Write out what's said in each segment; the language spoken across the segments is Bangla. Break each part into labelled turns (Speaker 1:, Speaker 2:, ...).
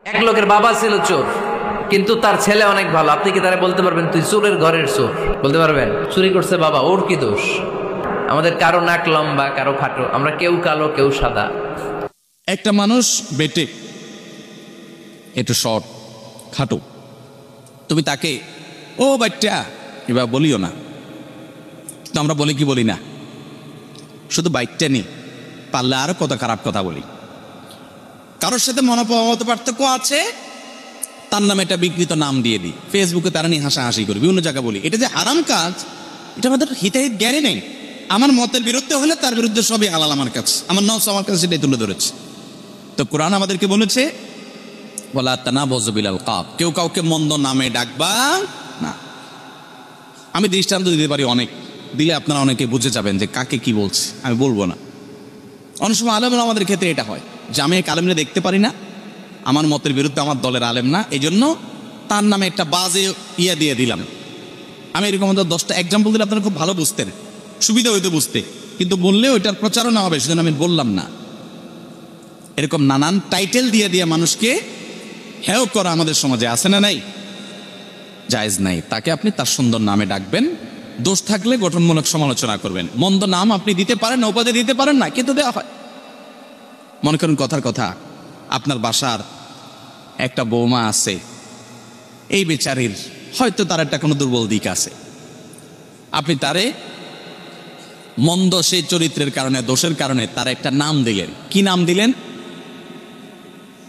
Speaker 1: এক লোকের বাবা ছিল চোর, কিন্তু তার ছেলে অনেক ভালো। আপনি কি তারা বলতে পারবেন তুই চোরের ঘরের চোর? বলতে পারবেন? চুরি করছে বাবা, ওর কি দোষ? আমাদের কারো নাক লম্বা, কারো খাটো, আমরা কেউ কালো কেউ সাদা।
Speaker 2: একটা মানুষ বেটে একটু শর্ট খাটো, তুমি তাকে ও বাচ্চা এবার বলিও না, তো আমরা বলি কি বলি না? শুধু বাইকটা নেই, পারলে আরো কত খারাপ কথা বলি। কারোর সাথে মনোভাব পার্থক্য আছে, তার নামে একটা বিকৃত নাম দিয়ে দিই, ফেসবুকে তারা নিয়ে হাসাহাসি করি, বিভিন্ন জায়গায় বলি এটা যে হারাম কাজ, এটা আমাদের হিতাহিত জ্ঞানে নেই। আমার মতের বিরুদ্ধে হলে তার বিরুদ্ধে সবই হালাল আমার কাছে, আমার নফস আমার কাছে সেটাই তুলে ধরেছে। তো কোরআন আমাদেরকে বলেছে ওয়ালা তানাবাযু বিল আলকাব, কেউ কাউকে মন্দ নামে ডাকবা না। আমি দৃষ্টান্ত দিতে পারি অনেক, দিলে আপনারা অনেকে বুঝে যাবেন যে কাকে কি বলছে, আমি বলবো না। অনেক সময় আলেমরা আমাদের ক্ষেত্রে এটা হয় যে আমি এক আলেমরে দেখতে পারি না, আমার মতের বিরুদ্ধে, আমার দলের আলেম না, এই জন্য তার নামে একটা বাজে ইয়া দিয়ে দিলাম। আমি এরকম 10টা এক্সাম্পল দিলে আপনারা খুব ভালো বুঝতেন, সুবিধা হইতো বুঝতে, কিন্তু বললে ওইটার প্রচারণা হবে, সেজন্য আমি বললাম না। এরকম নানান টাইটেল দিয়ে দিয়ে মানুষকে হেয় করা আমাদের সমাজে আছে না নাই? জায়েজ নাই। তাকে আপনি তার সুন্দর নামে ডাকবেন, দোষ থাকলে গঠনমূলক সমালোচনা করবেন। মন্দ নাম আপনি দিতে পারেন না, উপাধি দিতে পারেন না, কিন্তু দেওয়া হয়। মনে করেন কথার কথা, আপনার বাসার একটা বৌমা আছে, এই বেচারির হয়তো তার একটা কোনো দুর্বল দিক আছে, আপনি তারে মন্দ সেই চরিত্রের কারণে, দোষের কারণে তার একটা নাম দিলেন। কি নাম দিলেন?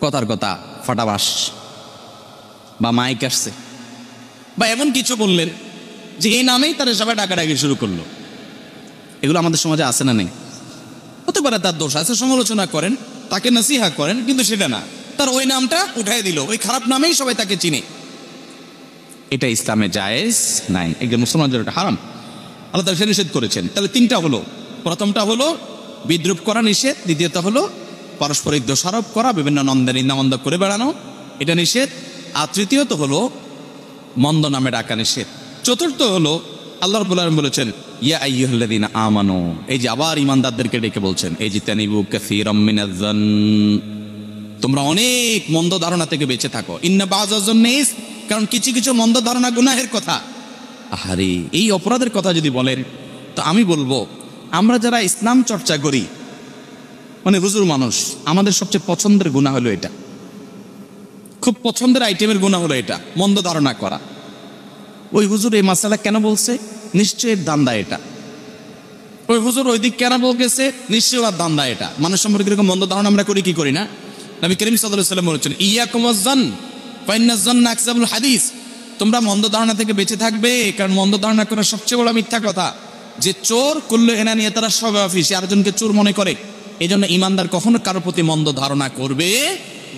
Speaker 2: কথার কথা ফটাবাস বা মাইক আসছে বা এমন কিছু বললেন যে এই নামেই তার সবাই ডাকাডাকি শুরু করলো। এগুলো আমাদের সমাজে আছে না নেই? হতে পারে তার দোষ আছে, সমালোচনা করেন, তাকে নসিহা করেন, কিন্তু সেটা না, তার ওই নামটা উঠাই দিল, ওই খারাপ নামেই সবাই তাকে চিনে। এটা ইসলামে জায়েজ নাই, একজন মুসলমানদের এটা হারাম, আল্লাহ তাআলা সেটা নিষেধ করেছেন। তাহলে 3টা হলো, প্রথমটা হলো বিদ্রুপ করা নিষেধ, দ্বিতীয়ত হলো পারস্পরিক দোষারোপ করা, বিভিন্ন নিন্দামন্দ করে বেড়ানো, এটা নিষেধ। আর তৃতীয়ত হলো মন্দ নামে ডাকা নিষেধ। চতুর্থ হলো আল্লাহ রাব্বুল আলামিন বলেছেন ইয়া আইয়ুহাল্লাযীনা আমানু, এই যে আবার ঈমানদারদেরকে ডেকে বলছেন এই যে তানিবু কাসীরাম মিনাজ-যন, তোমরা অনেক মন্দ ধারণা থেকে বেঁচে থাকো। ইন্না বাযায-যন্নি ইসম, কারণ কিছু কিছু মন্দ ধারণা গুনাহের কথা। আহারে, এই অপরাধের কথা যদি বলেন তো আমি বলবো আমরা যারা ইসলাম চর্চা করি, মানে হুজুর মানুষ, আমাদের সবচেয়ে পছন্দের গুনাহ হলো এটা, খুব পছন্দের আইটেমের গুনাহ হলো এটা, মন্দ ধারণা করা। ওই হুজুর এই মাসালা কেন বলছে? নিশ্চয়ই দান্দা এটা। ওই হুজুর ওই দিক কেন বলতেছে? নিশ্চয়ই ওর দান্দা এটা। মানুষ সম্পর্কে এরকম মন্দ ধারণা আমরা করি কি করি না? নবী করিম সাল্লাল্লাহু আলাইহি ওয়াসাল্লাম বলেছেন ইয়াকুম ওয়াজ-যন ফাইন্নাজ-যন্না আকযাবুল হাদিস, তোমরা মন্দ ধারণা থেকে বেঁচে থাকবে, কারণ মন্দ ধারণা করা সবচেয়ে বড় মিথ্যা কথা। যে চোর কুল্লু এনানিয়া তারা সব অফিসে আরেকজনকে চোর মনে করে। এই জন্য ইমানদার কখনো কারোর প্রতি মন্দ ধারণা করবে,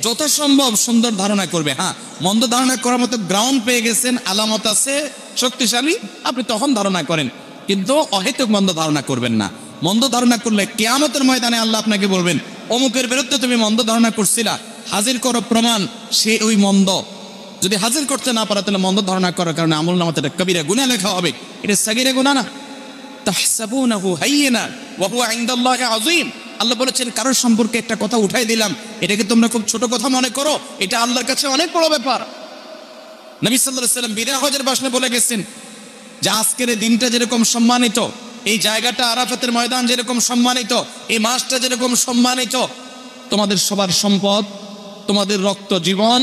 Speaker 2: যথাসম্ভব সুন্দর ধারণা করবে। হ্যাঁ, মন্দ ধারণা করার মতো গ্রাউন্ড পেয়ে গেছেন, আলামত আছে শক্তিশালী, আপনি তখন ধারণা করেন, কিন্তু অহেতুক মন্দ ধারণা করবেন না। মন্দ ধারণা করলে কিয়ামতের ময়দানে আল্লাহ আপনাকে বলবেন অমুকের বিরুদ্ধে তুমি মন্দ ধারণা করছিলা, হাজির করো প্রমাণ, সে ওই মন্দ। যদি হাজির করতে না পারে তাহলে মন্দ ধারণা করার কারণে আমলনামাতে একটা কবিরা গুনাহ লেখা হবে। এটা সাগীরা গুনাহ না। তাহসাবুনাহু হাইয়িনা ওয়া হুয়া ইনদাল্লাহি আযীম। আল্লাহ বলেছেন কারোর সম্পর্কে একটা কথা উঠাই দিলাম, এটাকে তোমরা খুব ছোট কথা মনে করো, এটা আল্লাহর কাছে অনেক বড় ব্যাপার। নবী সাল্লাল্লাহু আলাইহি ওয়াসাল্লাম বিদায় হজের ভাষণে বলে গেছেন যে আজকের এই দিনটা যেরকম সম্মানিত, এই জায়গাটা আরাফাতের ময়দান যেরকম সম্মানিত, এই মাসটা যেরকম সম্মানিত, তোমাদের সবার সম্পদ, তোমাদের রক্ত জীবন,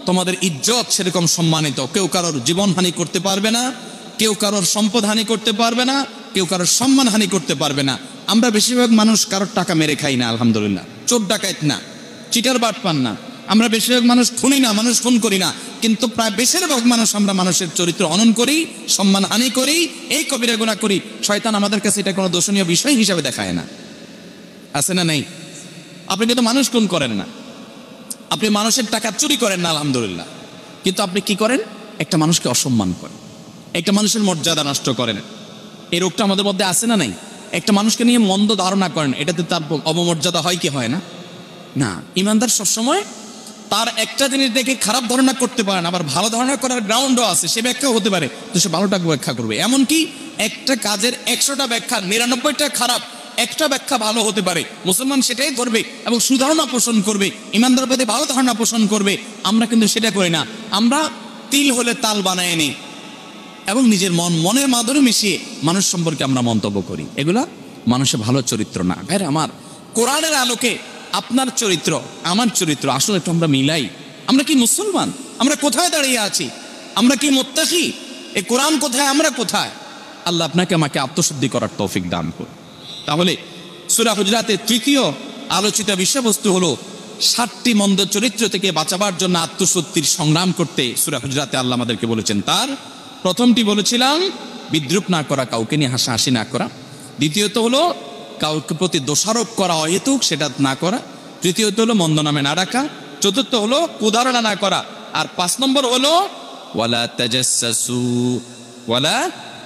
Speaker 2: তোমাদের ইজ্জত সেরকম সম্মানিত। কেউ কারোর জীবন হানি করতে পারবে না, কেউ কারোর সম্পদ হানি করতে পারবে না, কেউ কারোর সম্মান হানি করতে পারবে না। আমরা বেশিরভাগ মানুষ কারোর টাকা মেরে খাই না, আলহামদুলিল্লাহ, চোর ডাকাইত না, চিটার বাটপার না, আমরা বেশিরভাগ মানুষ খুনি না, মানুষ খুন করি না, কিন্তু প্রায় বেশিরভাগ মানুষ আমরা মানুষের চরিত্র হনন করি, সম্মান হানি করি, এই কবিরা গুনাহ করি। শয়তান আমাদের কাছে এটা কোনো দর্শনীয় বিষয় হিসাবে দেখায় না, আছে না নেই? আপনি কিন্তু মানুষ খুন করেন না, আপনি মানুষের টাকা চুরি করেন না, আলহামদুলিল্লাহ, কিন্তু আপনি কি করেন? একটা মানুষকে অসম্মান করেন, একটা মানুষের মর্যাদা নষ্ট করেন। এই রোগটা আমাদের মধ্যে আছে না নাই? একটা মানুষকে নিয়ে মন্দ ধারণা করেন, এটাতে তার অবমর্যাদা হয় কি হয় না? না। ইমানদার সবসময় তার একটা জিনিস দেখে খারাপ ধারণা করতে পারে না, আবার ভালো ধারণা করার গ্রাউন্ডও আছে, সে ব্যাখ্যাও হতে পারে, তো সে ভালোটাকে ব্যাখ্যা করবে। এমনকি একটা কাজের 100টা ব্যাখ্যা 99টা খারাপ, একটা ব্যাখ্যা ভালো হতে পারে, মুসলমান সেটাই করবে এবং সুধারণা পোষণ করবে, ইমানদার প্রতি ভালো ধারণা পোষণ করবে। আমরা কিন্তু সেটা করি না। আমরা তিল হলে তাল বানায় নিই এবং নিজের মনের মাধুরী মিশিয়ে মানুষ সম্পর্কে আমরা মন্তব্য করি। এগুলা মানুষের ভালো চরিত্র না। ভাইরা আমার, কোরআনের আলোকে আপনার চরিত্র আমার চরিত্র আসলে একটু আমরা মিলাই। আমরা কি মুসলমান? আমরা কোথায় দাঁড়িয়ে আছি? আমরা কি মুত্তাকি? এই কোরআন কোথায়, আমরা কোথায়? আল্লাহ আপনাকে আমাকে আত্মশুদ্ধি করার তৌফিক দান করুন। তাহলে সূরা হুজরাতের তৃতীয় আলোচিত বিষয়বস্তু হলো 7টি মন্দ চরিত্র থেকে বাঁচাবার জন্য আত্মশুদ্ধির সংগ্রাম করতে সূরা হুজরাতে আল্লাহ আমাদেরকে বলেছেন। তার প্রথমটি বলেছিলাম বিদ্রুপ না করা, কাউকে নিয়ে হাসাহাসি না করা। দ্বিতীয়ত হলো কাউকে প্রতি দোষারোপ করা অহেতুক, সেটা না করা। তৃতীয়ত হলো মন্দ নামে না রাখা। চতুর্থ হলো কুধারণা না করা। আর 5 নম্বর হলো ওয়ালা তাজাসসু, ওয়ালা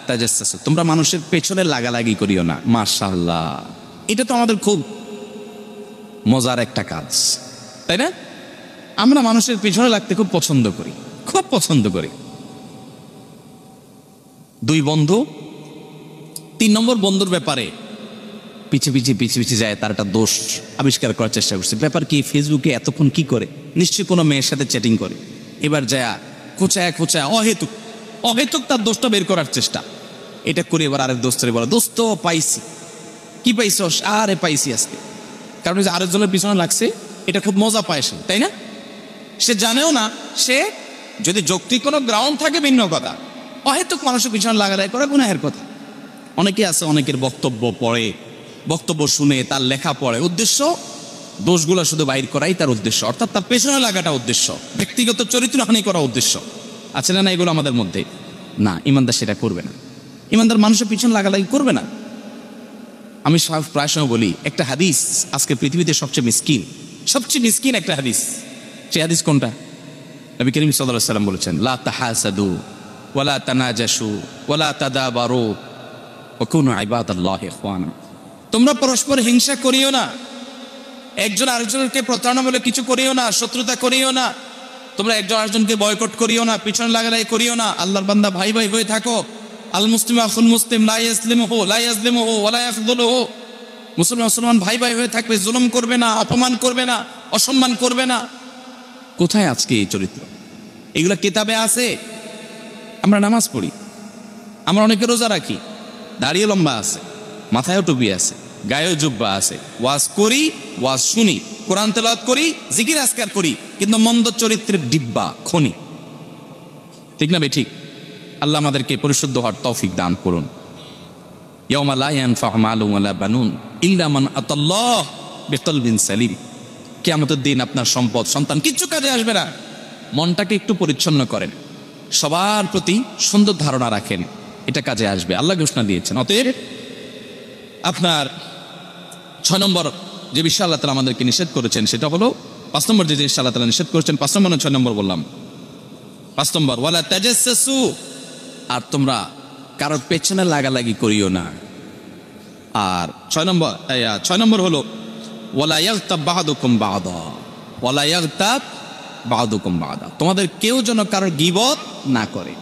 Speaker 2: তাজাসসু, তোমরা মানুষের পেছনে লাগালাগি করিও না। মাশাআল্লাহ, এটা তো আমাদের খুব মজার একটা কাজ, তাই না? আমরা মানুষের পেছনে লাগতে খুব পছন্দ করি, খুব পছন্দ করি। 2 বন্ধু 3 নম্বর বন্ধুর ব্যাপারে পিছে পিছে যায়, তার একটা দোষ আবিষ্কার করার চেষ্টা করছে। ব্যাপার কি, ফেসবুকে এতক্ষণ কি করে? নিশ্চয়ই কোনো মেয়ের সাথে চ্যাটিং করে। এবার যায় খোঁচায় অহেতুক তার দোষটা বের করার চেষ্টা। এটা করে এবার আরেক দোস্তরে বলে, দোস্ত পাইছি। কি পাইছ? আরে পাইছি আজকে। কারণ যে আরেকজনের পিছনে লাগছে, এটা খুব মজা পায় সে, তাই না? সে জানেও না, সে যদি যৌক্তিক কোনো গ্রাউন্ড থাকে ভিন্ন কথা, অহেতুক মানুষের পিছনে লাগালাই করা গুনাহের কথা। অনেকে আছে, অনেকের বক্তব্য পড়ে, বক্তব্য শুনে, তার লেখা পড়ে, উদ্দেশ্য দোষগুলো শুধু বাইর করাই তার উদ্দেশ্য, অর্থাৎ তার পেছনে লাগাটা উদ্দেশ্য, ব্যক্তিগত চরিত্রহানি করা উদ্দেশ্য। আছে না এগুলো আমাদের মধ্যে? না, ইমানদার সেটা করবে না। ইমানদার মানুষের পিছনে লাগালাগি করবে না। আমি প্রায় সময় বলি, একটা হাদিস আজকে পৃথিবীতে সবচেয়ে মিসকিন একটা হাদিস। সে হাদিস কোনটা? নবী করিম সাল্লাল্লাহু আলাইহি ওয়াসাল্লাম বলেছেন, লা তাহাসাদু ওয়ালা তানাজাসু ওয়ালা তাদাবারু ওয়া কুনু ইবাদাল্লাহি ইখওয়ানা। তোমরা পরস্পর হিংসা করিও না, একজন আরেকজনকে প্রতারণা বলে কিছু করিও না, শত্রুতা করিও না, তোমরা একজন আরেকজনকে বয়কট করিও না, পিছনে লাগালাই করিও না। আল্লাহর বান্দা ভাই ভাই হয়ে থাকো। আল মুসলিম আখুল মুসলিম লা ইয়াজলিমুহু ওয়া লা ইয়াখযুলুহু। মুসলমান ভাই ভাই হয়ে থাকবে, জুলুম করবে না, অপমান করবে না, অসম্মান করবে না। কোথায় আজকে এই চরিত্র? এগুলো কিতাবে আছে। আমরা নামাজ পড়ি, আমরা অনেকে রোজা রাখি, দাড়িয়ে লম্বা আছে, মাথায়ও টুপি আছে, গায়েও জুব্বা আছে, ওয়াজ করি, ওয়াজ শুনি, কোরআন তেলাওয়াত করি, জিকির আজকার করি, কিন্তু মন্দ চরিত্রের ডিব্বা খনি। ঠিক না? ঠিক। আল্লাহ আমাদেরকে পরিশুদ্ধ হওয়ার তৌফিক দান করুন। ইয়াউমা লা ইয়ানফাউ মালুন ওয়ালা বানুন ইল্লা মান আতাল্লাহ বিকলবিন সালিম। কিয়ামতের দিন আপনার সম্পদ, সন্তান কিচ্ছু কাজে আসবে না। মনটাকে একটু পরিচ্ছন্ন করেন, সবার প্রতি সুন্দর ধারণা রাখেন, এটা কাজে আসবে। আল্লাহ ঘোষণা দিয়েছেন। অতএব আপনার 6 নম্বর যে বিষয় আল্লাহ তাআলা আমাদেরকে নিষেধ করেছেন, সেটা হলো 5 নম্বর যে জিনিস আল্লাহ তাআলা নিষেধ করেছেন, 5 নম্বর না 6 নম্বর বললাম? 5 নম্বর, ওয়ালা তাজাসসু। আর তোমরা কারোর পেছনে লাগালাগি করিও না। আর 6 নম্বর হলো ওয়ালা ইয়াগতাব বা'দুকুম বা'দা, ওয়ালা ইয়াগতাব বা'দুকুম বা'দা। তোমাদের কেউ যেন কারোর গীবত না করে।